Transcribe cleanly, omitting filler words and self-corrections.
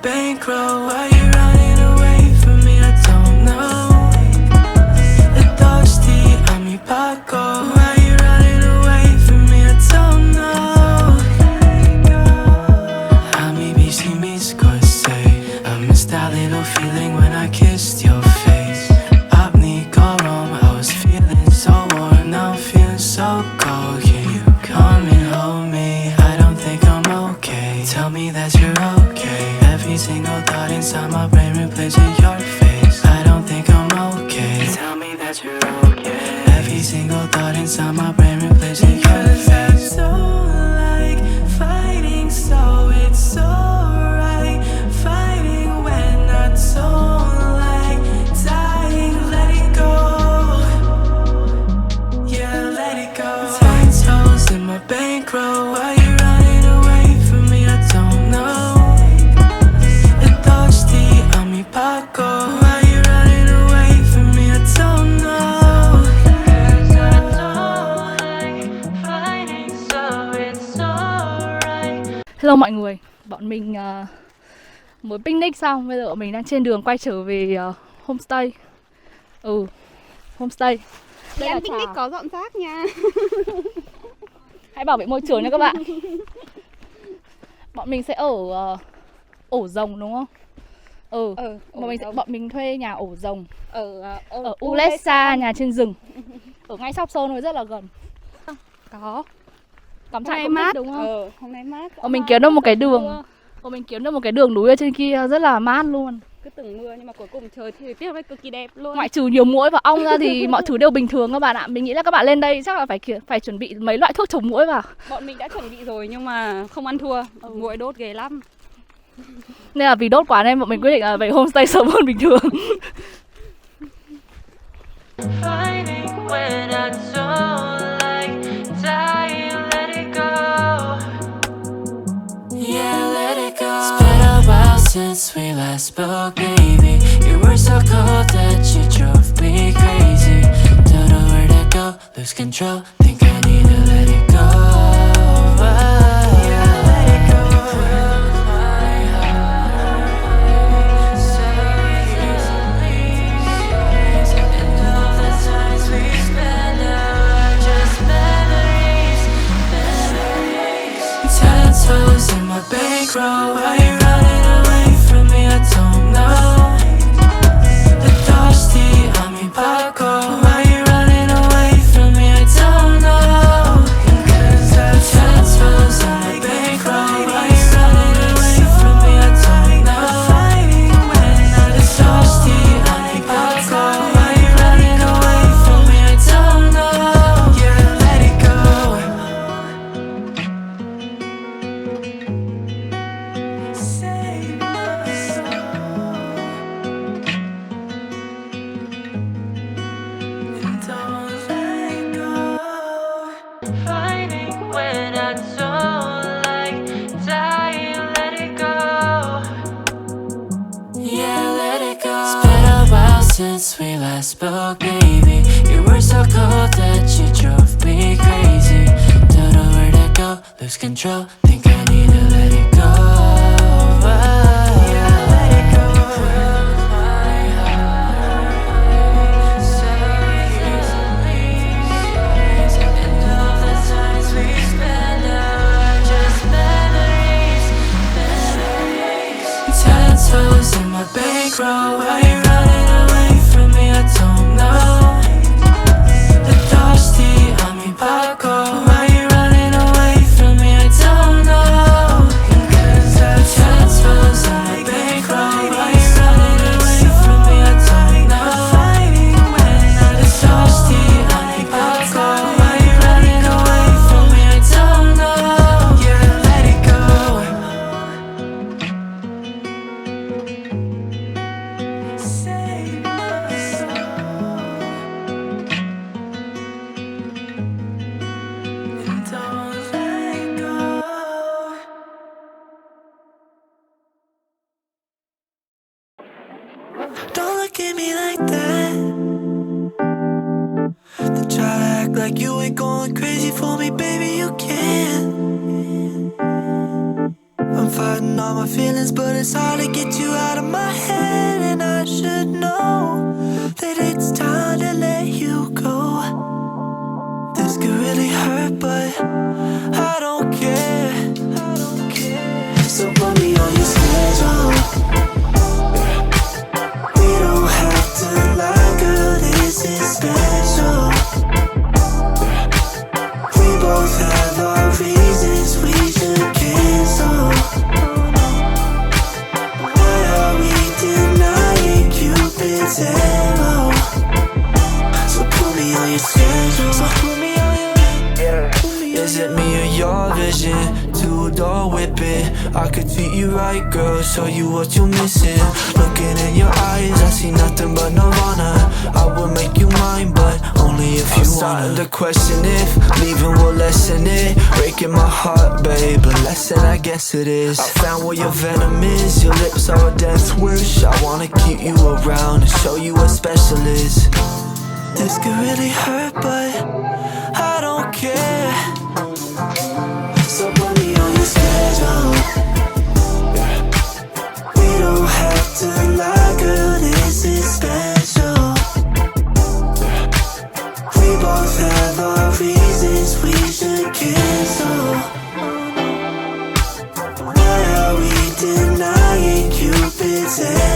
bankroll. Why you running away from me? I don't know. Thirsty, I'm your Paco. Why you running away from me? I don't know. I maybe see me Scorsese. I missed that little feeling when I kissed your face. Apnea got wrong, I was feeling so warm. Now I'm feeling so cold. Can you come and hold me? I don't think I'm okay. Tell me that you're okay. Every single thought inside my brain replaces your face. I don't think I'm okay. Tell me that you're okay. Every single thought inside my brain replaces your face. I don't like fighting, so it's alright. Fighting when I don't like dying. Let it go. Yeah, let it go. 10 toes in my bankroll. Why you running away from me? I don't know. Thirsty, I'm your Paco. Why you running away from me? I don't know. 'Cause I don't like fighting, so it's alright. Hello mọi người, bọn mình mới picnic xong, bây giờ bọn mình đang trên đường quay trở về homestay. Homestay. Đây là picnic có dọn rác nha. Hãy bảo vệ môi trường nha các bạn. Bọn mình sẽ ở ổ rồng đúng không? Bọn mình thuê nhà ổ rồng ở Ulesa, nhà trên rừng. Ở ngay Sóc Sơn, rất là gần. Có cắm trại cũng mát đúng không? Hôm nay mát. Bọn mình kiếm được một cái đường. Bọn mình kiếm được một cái đường núi ở trên kia rất là mát luôn. Cứ tưởng mưa nhưng mà cuối cùng trời thì tiết nó cực kỳ đẹp luôn. Ngoại trừ nhiều muỗi và ong ra thì mọi thứ đều bình thường các bạn ạ. Mình nghĩ là các bạn lên đây chắc là phải chuẩn bị mấy loại thuốc chống muỗi vào. Bọn mình đã chuẩn bị rồi nhưng mà không ăn thua. Muỗi đốt ghê lắm. Nên là vì đốt quá nên bọn mình quyết định là về homestay sớm hơn bình thường. Fighting when I don't like dying, let it go. Yeah, let it go. It's been a while since we last spoke, baby. You were so cold that you drove me crazy. Don't know where to go, lose control. Think I need to let it go. Yeah, let it go. My heart so easily. And all the times we spent now are just memories. 10 toes in my bankroll. Why you running away from me? I don't know. Thirsty, I'm your Paco. Why you running away from me? I don't know. 'Cause I 10 toes in my bankroll. Why you running away from me? I don't know. Fighting when I'm thirsty, I'm your Paco. Why you running away from me? I don't know. Yeah, let it go. Save my soul. And don't let go. Fighting when I don't like dying, let it go. Yeah, let it go. It's been a while since we last spoke, baby. You were so cold that you drove me crazy. Don't know where to go, lose control. Think I need to let it go. Yeah, let it go. My heart so easily. And all the times we spent now are just memories. 10 toes in my bankroll. Why you running away from me? I don't know. Thirsty, I'm your Paco. Why you running away from me? I don't know. 'Cause I 10 toes in my bankroll. Why you running away from me? I don't know. Fighting when I'm thirsty, I'm your Paco. Why you running away from me? I don't know. Yeah, let it go. Save my soul. And don't let go. Don't look at me like that. They try to act like you ain't going crazy for me, baby, you can. I'm fighting all my feelings, but it's hard to get you out of my head. And I should know that it's time to let you go. This could really hurt, but I don't care. So put me on your schedule. We don't have to lie, girl, this is special. We both have our reasons we should cancel. Why are we denying Cupid's arrow? So put me on your schedule. So put me on your Is it me or your vision? Two-door whipping, I could treat you right, girl, show you what you're missing. Looking in your eyes, I see nothing but nirvana. I would make you mine, but only if you wanna. I'm starting to question if leaving will lessen it. Breaking my heart, babe, but lesson I guess it is. I found where your venom is, your lips are a death wish. I wanna keep you around and show you what special is. This could really hurt, but I don't care. So put me on your schedule. We don't have to lie, girl, this is special. We both have our reasons we should cancel. Why are we denying Cupid's arrow?